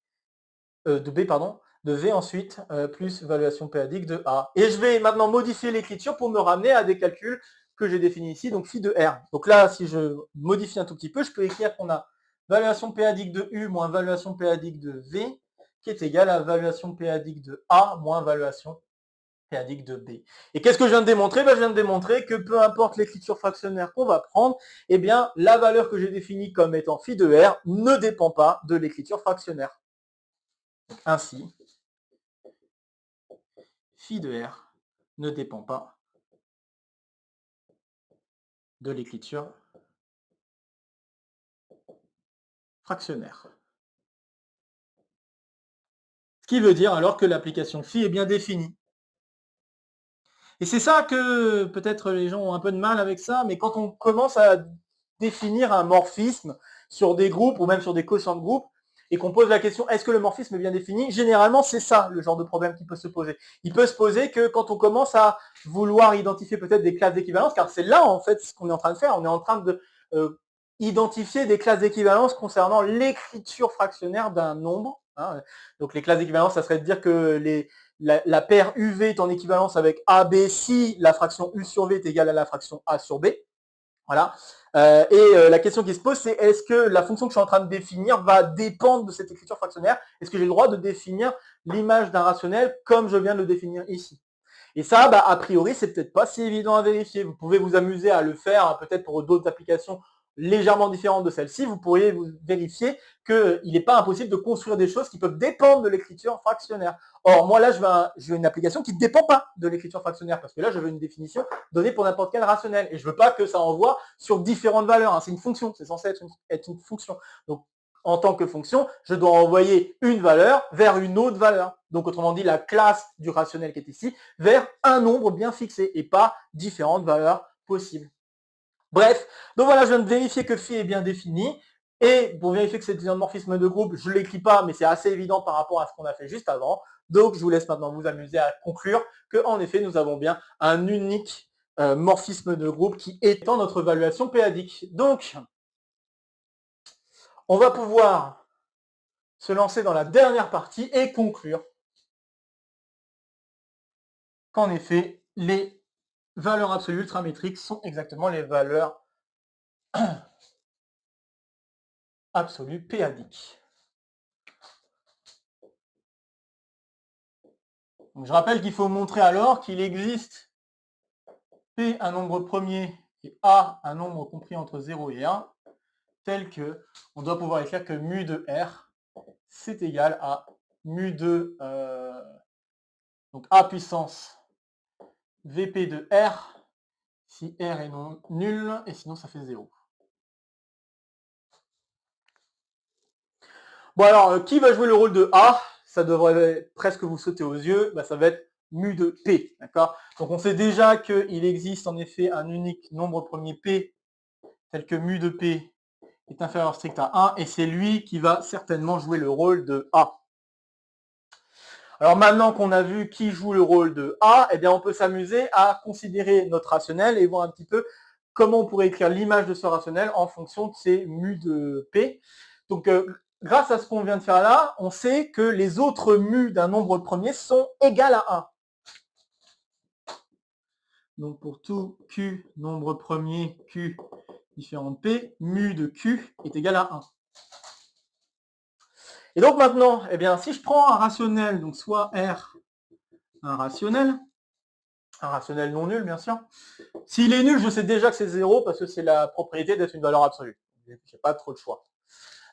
de B, pardon, de V ensuite, plus valuation péadique de A. Et je vais maintenant modifier l'écriture pour me ramener à des calculs que j'ai définis ici, donc phi de R. Donc là, si je modifie un tout petit peu, je peux écrire qu'on a valuation péadique de U moins valuation péadique de V qui est égal à valuation péadique de A moins valuation péadique de B. Et qu'est-ce que je viens de démontrer? Je viens de démontrer que peu importe l'écriture fractionnaire qu'on va prendre, eh bien, la valeur que j'ai définie comme étant phi de R ne dépend pas de l'écriture fractionnaire. Ainsi, phi de R ne dépend pas de l'écriture fractionnaire. Ce qui veut dire alors que l'application phi est bien définie. Et c'est ça que peut-être les gens ont un peu de mal avec ça, mais quand on commence à définir un morphisme sur des groupes ou même sur des quotients de groupe, et qu'on pose la question est-ce que le morphisme est bien défini, généralement c'est ça le genre de problème qui peut se poser. Il peut se poser que quand on commence à vouloir identifier peut-être des classes d'équivalence, car c'est là en fait ce qu'on est en train de faire, on est en train de identifier des classes d'équivalence concernant l'écriture fractionnaire d'un nombre. Hein. Donc les classes d'équivalence, ça serait de dire que la paire UV est en équivalence avec AB si la fraction U sur V est égale à la fraction A sur B. Voilà. La question qui se pose, c'est est-ce que la fonction que je suis en train de définir va dépendre de cette écriture fractionnaire? Est-ce que j'ai le droit de définir l'image d'un rationnel comme je viens de le définir ici? Et ça, a priori, c'est peut-être pas si évident à vérifier. Vous pouvez vous amuser à le faire, peut-être pour d'autres applications légèrement différentes de celle-ci. Vous pourriez vous vérifier qu'il n'est pas impossible de construire des choses qui peuvent dépendre de l'écriture fractionnaire. Or, moi, là, je veux une application qui ne dépend pas de l'écriture fractionnaire, parce que là, je veux une définition donnée pour n'importe quel rationnel. Et je ne veux pas que ça envoie sur différentes valeurs. C'est une fonction, c'est censé être une fonction. Donc, en tant que fonction, je dois envoyer une valeur vers une autre valeur. Donc, autrement dit, la classe du rationnel qui est ici, vers un nombre bien fixé et pas différentes valeurs possibles. Bref, donc voilà, je viens de vérifier que phi est bien défini. Et pour vérifier que c'est un morphisme de groupe, je ne l'écris pas, mais c'est assez évident par rapport à ce qu'on a fait juste avant. Donc, je vous laisse maintenant vous amuser à conclure qu'en effet, nous avons bien un unique morphisme de groupe qui étend notre évaluation péadique. Donc, on va pouvoir se lancer dans la dernière partie et conclure qu'en effet, les valeurs absolues ultramétriques sont exactement les valeurs absolues péadiques. Donc, je rappelle qu'il faut montrer alors qu'il existe P un nombre premier et A un nombre compris entre 0 et 1, tel que on doit pouvoir écrire que mu de R, c'est égal à mu de donc A puissance VP de R, si R est non nul, et sinon ça fait 0. Bon alors, qui va jouer le rôle de A? Ça devrait presque vous sauter aux yeux, ça va être mu de P, d'accord? Donc on sait déjà qu'il existe en effet un unique nombre premier P, tel que mu de P est inférieur strict à 1, et c'est lui qui va certainement jouer le rôle de A. Alors maintenant qu'on a vu qui joue le rôle de A, eh bien on peut s'amuser à considérer notre rationnel et voir un petit peu comment on pourrait écrire l'image de ce rationnel en fonction de ces mu de P. Donc grâce à ce qu'on vient de faire là, on sait que les autres mu d'un nombre premier sont égales à 1. Donc pour tout Q, nombre premier, Q différent de P, mu de Q est égal à 1. Et donc maintenant, eh bien, si je prends un rationnel, donc soit R, un rationnel non nul, bien sûr. S'il est nul, je sais déjà que c'est 0 parce que c'est la propriété d'être une valeur absolue. Je n'ai pas trop de choix.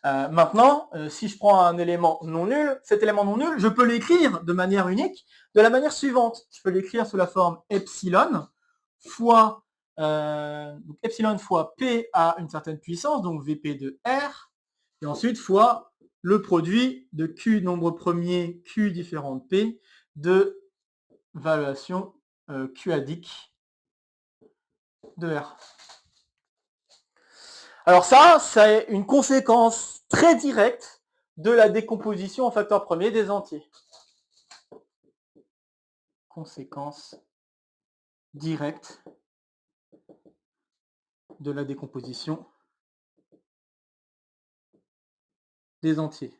Maintenant, si je prends un élément non nul, cet élément non nul, je peux l'écrire de manière unique, de la manière suivante. Je peux l'écrire sous la forme epsilon fois, donc epsilon fois P à une certaine puissance, donc Vp de R, et ensuite fois le produit de Q nombre premier, Q différent de P, de valuation Q-adique de R. Alors ça, c'est une conséquence très directe de la décomposition en facteur premier des entiers. Conséquence directe de la décomposition des entiers.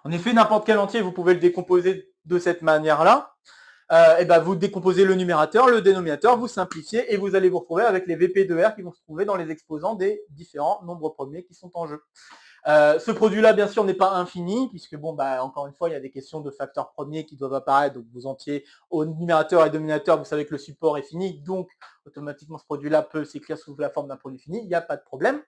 En effet, n'importe quel entier, vous pouvez le décomposer de cette manière-là. Vous décomposez le numérateur, le dénominateur, vous simplifiez et vous allez vous retrouver avec les VP de R qui vont se trouver dans les exposants des différents nombres premiers qui sont en jeu. Ce produit-là, bien sûr, n'est pas infini, puisque, encore une fois, il y a des questions de facteurs premiers qui doivent apparaître, donc vos entiers au numérateur et dénominateur, vous savez que le support est fini, donc automatiquement ce produit-là peut s'écrire sous la forme d'un produit fini, il n'y a pas de problème.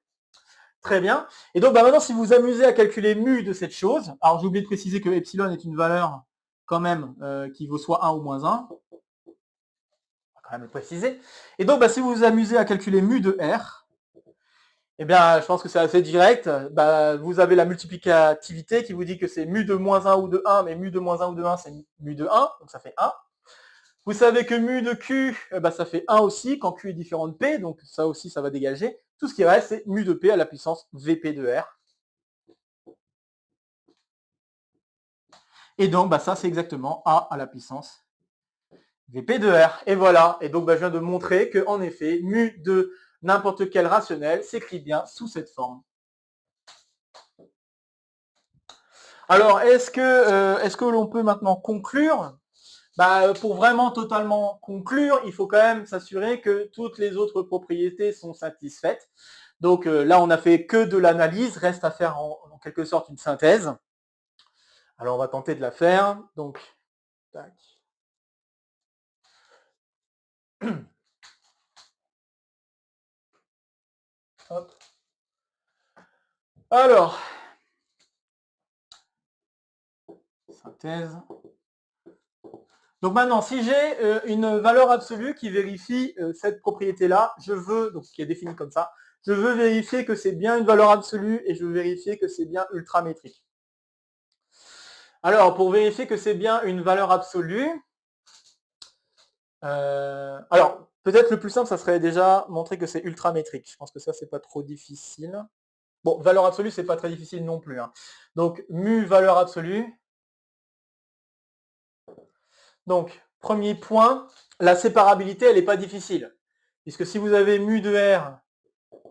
Très bien. Et donc maintenant, si vous vous amusez à calculer mu de cette chose, alors j'ai oublié de préciser que epsilon est une valeur quand même qui vaut soit 1 ou moins 1. On va quand même le préciser. Et donc si vous vous amusez à calculer mu de R, Eh bien, je pense que c'est assez direct. Bah, vous avez la multiplicativité qui vous dit que c'est mu de moins 1 ou de 1, mais mu de moins 1 ou de 1, c'est mu de 1, donc ça fait 1. Vous savez que mu de Q, bah, ça fait 1 aussi, quand Q est différent de P, donc ça aussi, ça va dégager. Tout ce qui reste, c'est mu de P à la puissance Vp de R. Et donc, bah, ça, c'est exactement A à la puissance Vp de R. Et voilà. Et donc, bah, je viens de montrer que, en effet, mu de n'importe quel rationnel s'écrit bien sous cette forme. Alors, est-ce que l'on peut maintenant conclure? Bah, pour vraiment totalement conclure, il faut quand même s'assurer que toutes les autres propriétés sont satisfaites. Donc là, on n'a fait que de l'analyse, reste à faire en quelque sorte une synthèse. Alors, on va tenter de la faire. Donc, tac. Hop. Alors, synthèse. Donc maintenant, si j'ai une valeur absolue qui vérifie cette propriété-là, je veux, donc qui est définie comme ça, je veux vérifier que c'est bien une valeur absolue et je veux vérifier que c'est bien ultramétrique. Alors, pour vérifier que c'est bien une valeur absolue, alors peut-être le plus simple, ça serait déjà montrer que c'est ultramétrique. Je pense que ça, c'est pas trop difficile. Bon, valeur absolue, c'est pas très difficile non plus, hein. Donc, mu valeur absolue. Donc, premier point, la séparabilité, elle n'est pas difficile. Puisque si vous avez mu de R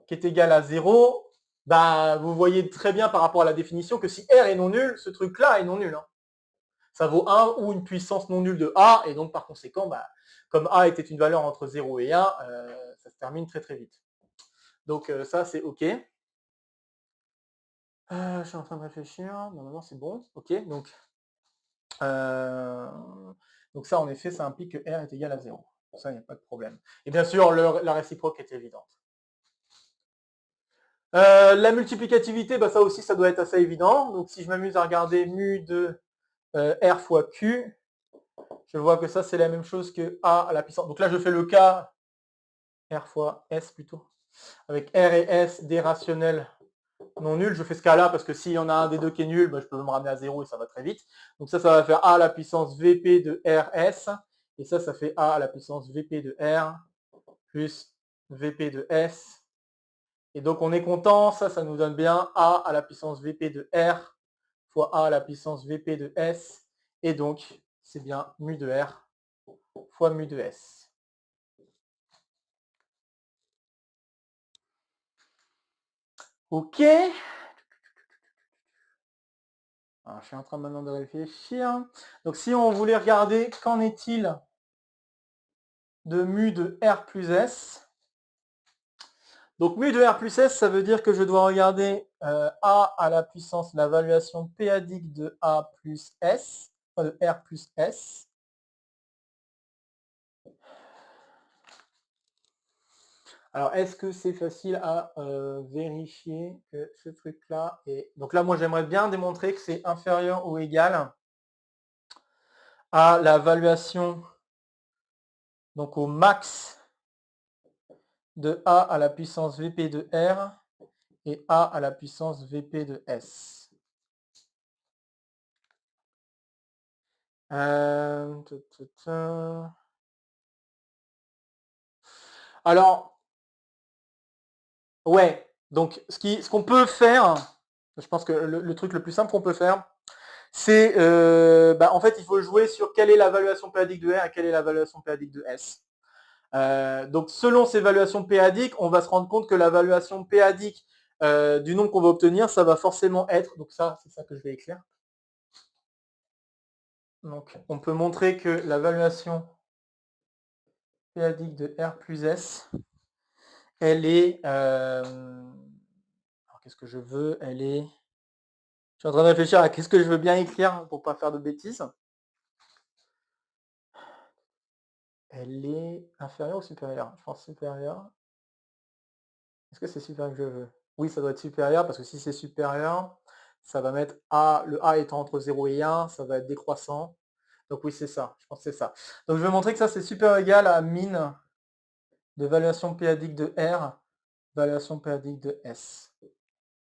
qui est égal à 0, bah, vous voyez très bien par rapport à la définition que si R est non nul, ce truc-là est non nul, hein. Ça vaut 1 ou une puissance non nulle de A, et donc par conséquent, bah, comme A était une valeur entre 0 et 1, ça se termine très très vite. Donc ça, c'est OK. Je suis en train de réfléchir. Normalement, c'est bon. OK. Donc ça, en effet, ça implique que R est égal à 0. Ça, il n'y a pas de problème. Et bien sûr, la réciproque est évidente. La multiplicativité, bah, ça aussi, ça doit être assez évident. Donc si je m'amuse à regarder mu de R fois Q, je vois que ça, c'est la même chose que A à la puissance. Donc là, je fais le cas R fois S plutôt. Avec R et S des rationnels non nuls. Je fais ce cas-là parce que s'il y en a un des deux qui est nul, bah, je peux me ramener à 0 et ça va très vite. Donc ça va faire A à la puissance VP de RS. Et ça fait A à la puissance VP de R plus VP de S. Et donc on est content, ça nous donne bien A à la puissance VP de R fois A à la puissance VP de S. Et donc, c'est bien mu de R fois mu de S. OK. Alors, je suis en train maintenant de réfléchir. Donc si on voulait regarder qu'en est-il de mu de R plus S. Donc mu de R plus S, ça veut dire que je dois regarder A à la puissance, la valuation péadique de A plus S, enfin de R plus S. Alors, est-ce que c'est facile à vérifier que ce truc-là est... Donc là, moi, j'aimerais bien démontrer que c'est inférieur ou égal à la valuation, donc au max de A à la puissance Vp de R et A à la puissance Vp de S. Alors, ouais, donc ce qu'on peut faire, je pense que le truc le plus simple qu'on peut faire, c'est, en fait, il faut jouer sur quelle est la valuation péadique de R et quelle est la valuation péadique de S. Donc, selon ces valuations péadiques, on va se rendre compte que la valuation péadique du nombre qu'on va obtenir, ça va forcément être, donc ça, c'est ça que je vais écrire. Donc, on peut montrer que la valuation péadique de R plus S, elle est... alors, qu'est-ce que je veux? Elle est... Je suis en train de réfléchir à qu'est-ce que je veux bien écrire pour ne pas faire de bêtises. Elle est inférieure ou supérieure? Je pense supérieure. Est-ce que c'est supérieur que je veux? Oui, ça doit être supérieur, parce que si c'est supérieur, ça va mettre A, le A étant entre 0 et 1, ça va être décroissant. Donc oui, c'est ça, je pense que c'est ça. Donc je vais montrer que ça, c'est supérieur ou égal à min de valuation péadique de R Valuation périodique de S.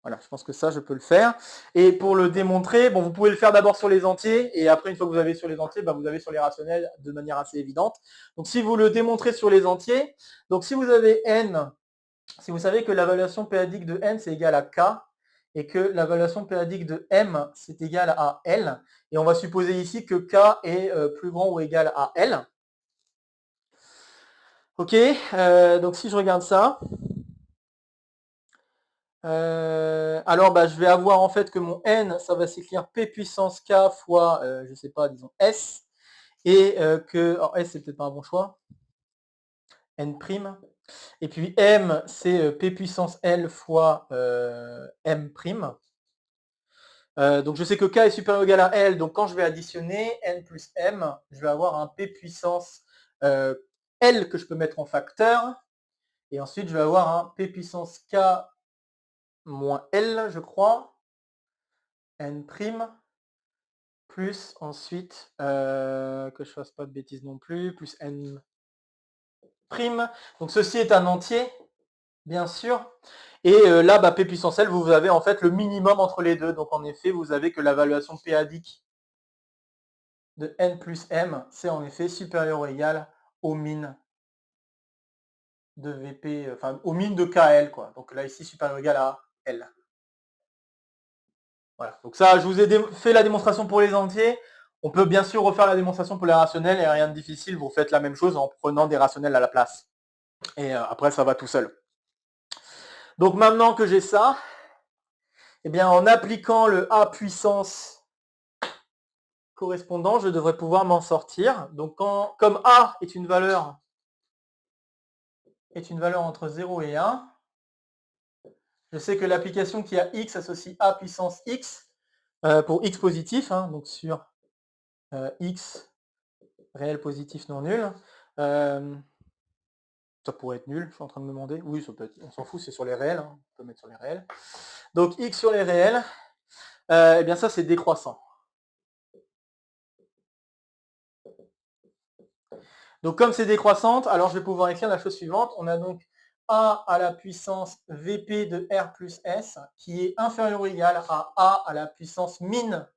Voilà, je pense que ça, je peux le faire. Et pour le démontrer, bon, vous pouvez le faire d'abord sur les entiers, et après, une fois que vous avez sur les entiers, bah, vous avez sur les rationnels de manière assez évidente. Donc, si vous le démontrez sur les entiers, donc si vous avez n, si vous savez que la valuation périodique de n, c'est égal à k, et que la valuation périodique de m, c'est égal à l, et on va supposer ici que k est plus grand ou égal à l. Ok, donc si je regarde ça, alors bah, je vais avoir en fait que mon n, ça va s'écrire p puissance k fois, je sais pas, disons s, et que, alors s c'est peut-être pas un bon choix, n', et puis m c'est p puissance l fois m'. Donc je sais que k est supérieur ou égal à l, donc quand je vais additionner n plus m, je vais avoir un p puissance l que je peux mettre en facteur, et ensuite je vais avoir un p puissance k moins L, je crois, N', plus ensuite, que je fasse pas de bêtises non plus, plus N'. Donc ceci est un entier, bien sûr. Et là, bah, P puissance L, vous avez en fait le minimum entre les deux. Donc en effet, vous avez que la valuation périodique de N plus M, c'est en effet supérieur ou égal au min de VP, enfin au min de KL, quoi. Donc là, ici, supérieur ou égal à L. Voilà. Donc ça, je vous ai fait la démonstration pour les entiers. On peut bien sûr refaire la démonstration pour les rationnels et rien de difficile. Vous faites la même chose en prenant des rationnels à la place. Et après, ça va tout seul. Donc maintenant que j'ai ça, eh bien, en appliquant le A puissance correspondant, je devrais pouvoir m'en sortir. Donc comme A est une valeur entre 0 et 1, je sais que l'application qui a x associe A puissance x pour x positif, hein, donc sur x réel positif non nul. Ça pourrait être nul, je suis en train de me demander. Oui, ça peut être, on s'en fout, c'est sur les réels, hein. On peut mettre sur les réels. Donc x sur les réels, eh bien ça c'est décroissant. Donc comme c'est décroissante, alors je vais pouvoir écrire la chose suivante. On a donc a à la puissance vp de r plus s qui est inférieur ou égal à a à la puissance min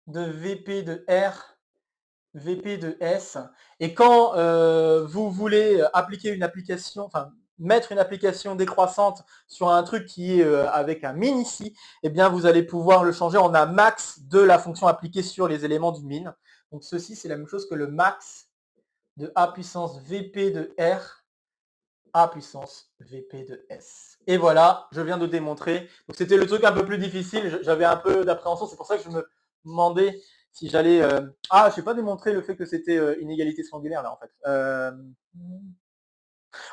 de vp de r VP de S. Et quand vous voulez appliquer une application, enfin mettre une application décroissante sur un truc qui est avec un min ici, eh bien vous allez pouvoir le changer en un max de la fonction appliquée sur les éléments du min. Donc ceci c'est la même chose que le max de A puissance VP de R A puissance VP de S. Et voilà, je viens de démontrer. Donc c'était le truc un peu plus difficile, j'avais un peu d'appréhension, c'est pour ça que je me demandais si j'allais... Ah, je n'ai pas démontré le fait que c'était inégalité triangulaire là en fait.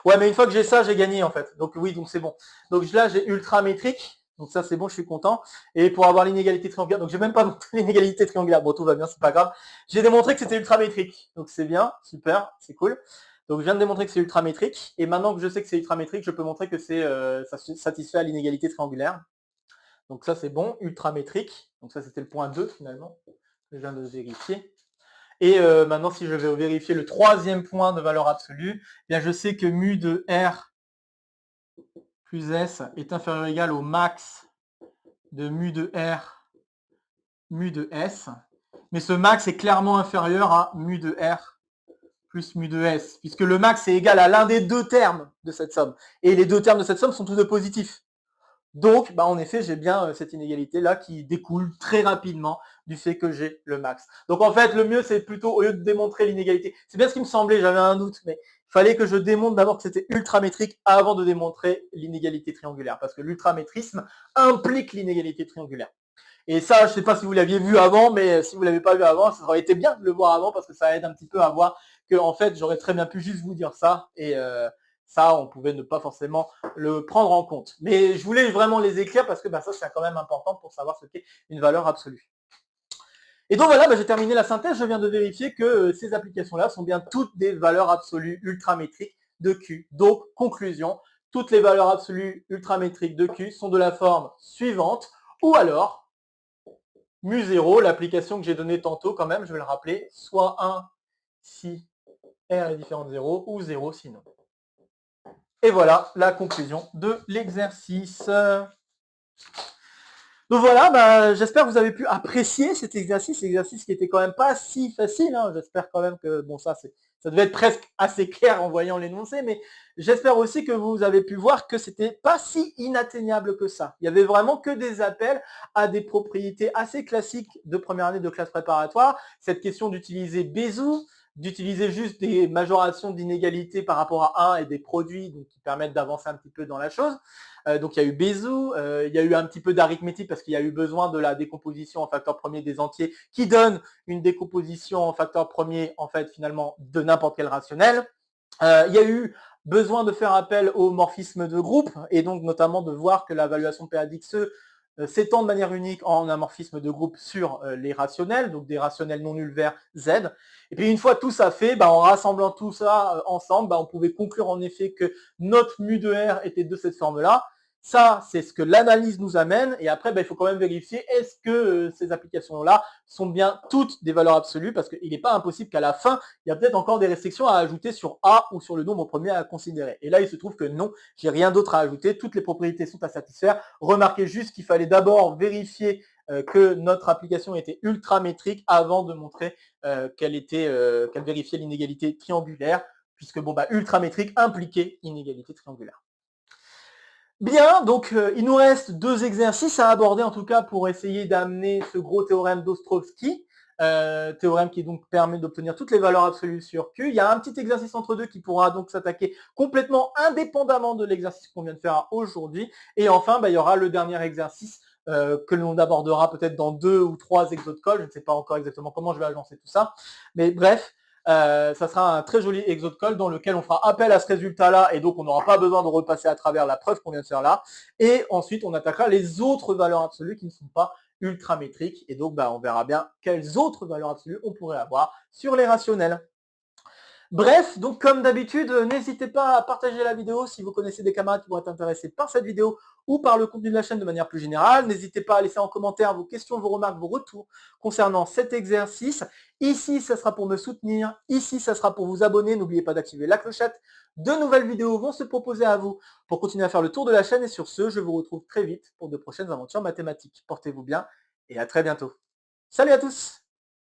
Ouais, mais une fois que j'ai ça, j'ai gagné en fait. Donc oui, donc c'est bon. Donc là, j'ai ultramétrique. Donc ça, c'est bon, je suis content. Et pour avoir l'inégalité triangulaire, donc j'ai même pas montré l'inégalité triangulaire. Bon, tout va bien, c'est pas grave. J'ai démontré que c'était ultramétrique. Donc c'est bien, super, c'est cool. Donc je viens de démontrer que c'est ultramétrique. Et maintenant que je sais que c'est ultramétrique, je peux montrer que ça satisfait à l'inégalité triangulaire. Donc ça, c'est bon, ultramétrique. Donc ça, c'était le point 2 finalement. Je viens de vérifier. Et maintenant, si je vais vérifier le troisième point de valeur absolue, eh bien je sais que mu de R plus S est inférieur ou égal au max de mu de R, mu de S. Mais ce max est clairement inférieur à mu de R plus mu de S, puisque le max est égal à l'un des deux termes de cette somme. Et les deux termes de cette somme sont tous deux positifs. Donc, bah, en effet, j'ai bien cette inégalité-là qui découle très rapidement du fait que j'ai le max. Donc, en fait, le mieux, c'est plutôt, au lieu de démontrer l'inégalité, c'est bien ce qui me semblait, j'avais un doute, mais il fallait que je démontre d'abord que c'était ultramétrique avant de démontrer l'inégalité triangulaire, parce que l'ultramétrisme implique l'inégalité triangulaire. Et ça, je ne sais pas si vous l'aviez vu avant, mais si vous ne l'avez pas vu avant, ça aurait été bien de le voir avant, parce que ça aide un petit peu à voir que, en fait, j'aurais très bien pu juste vous dire ça, et ça, on pouvait ne pas forcément le prendre en compte. Mais je voulais vraiment les écrire parce que ça, c'est quand même important pour savoir ce qu'est une valeur absolue. Et donc voilà, j'ai terminé la synthèse. Je viens de vérifier que ces applications-là sont bien toutes des valeurs absolues ultramétriques de Q. Donc, conclusion, toutes les valeurs absolues ultramétriques de Q sont de la forme suivante, ou alors, mu0, l'application que j'ai donnée tantôt quand même, je vais le rappeler, soit 1 si R est différent de 0, ou 0 sinon. Et voilà la conclusion de l'exercice. Donc voilà, j'espère que vous avez pu apprécier cet exercice qui était quand même pas si facile. Hein. J'espère quand même que, bon, ça devait être presque assez clair en voyant l'énoncé, mais j'espère aussi que vous avez pu voir que c'était pas si inatteignable que ça. Il y avait vraiment que des appels à des propriétés assez classiques de première année de classe préparatoire. Cette question d'utiliser Bézout, d'utiliser juste des majorations d'inégalité par rapport à 1 et des produits donc, qui permettent d'avancer un petit peu dans la chose. Donc il y a eu Bézout, il y a eu un petit peu d'arithmétique parce qu'il y a eu besoin de la décomposition en facteur premier des entiers qui donne une décomposition en facteur premier en fait finalement de n'importe quel rationnel. Il y a eu besoin de faire appel au morphisme de groupe et donc notamment de voir que la valuation périodique s'étend de manière unique en un morphisme de groupe sur les rationnels, donc des rationnels non nuls vers Z. Et puis une fois tout ça fait, en rassemblant tout ça ensemble, on pouvait conclure en effet que notre mu de R était de cette forme-là. Ça, c'est ce que l'analyse nous amène. Et après, il faut quand même vérifier est-ce que ces applications-là sont bien toutes des valeurs absolues, parce qu'il n'est pas impossible qu'à la fin, il y a peut-être encore des restrictions à ajouter sur A ou sur le nombre premier à considérer. Et là, il se trouve que non, j'ai rien d'autre à ajouter. Toutes les propriétés sont à satisfaire. Remarquez juste qu'il fallait d'abord vérifier que notre application était ultramétrique avant de montrer qu'elle vérifiait l'inégalité triangulaire, puisque ultramétrique impliquait inégalité triangulaire. Bien, donc il nous reste 2 exercices à aborder en tout cas pour essayer d'amener ce gros théorème d'Ostrowski, théorème qui donc permet d'obtenir toutes les valeurs absolues sur Q. Il y a un petit exercice entre deux qui pourra donc s'attaquer complètement indépendamment de l'exercice qu'on vient de faire aujourd'hui. Et enfin, il y aura le dernier exercice que l'on abordera peut-être dans 2 ou 3 exos de colle. Je ne sais pas encore exactement comment je vais agencer tout ça. Mais bref, ça sera un très joli exo de colle dans lequel on fera appel à ce résultat-là et donc on n'aura pas besoin de repasser à travers la preuve qu'on vient de faire là. Et ensuite, on attaquera les autres valeurs absolues qui ne sont pas ultramétriques. Et donc, on verra bien quelles autres valeurs absolues on pourrait avoir sur les rationnels. Bref, donc comme d'habitude, n'hésitez pas à partager la vidéo si vous connaissez des camarades qui pourraient être intéressés par cette vidéo ou par le contenu de la chaîne de manière plus générale. N'hésitez pas à laisser en commentaire vos questions, vos remarques, vos retours concernant cet exercice. Ici, ça sera pour me soutenir. Ici, ça sera pour vous abonner. N'oubliez pas d'activer la clochette. De nouvelles vidéos vont se proposer à vous pour continuer à faire le tour de la chaîne. Et sur ce, je vous retrouve très vite pour de prochaines aventures mathématiques. Portez-vous bien et à très bientôt. Salut à tous!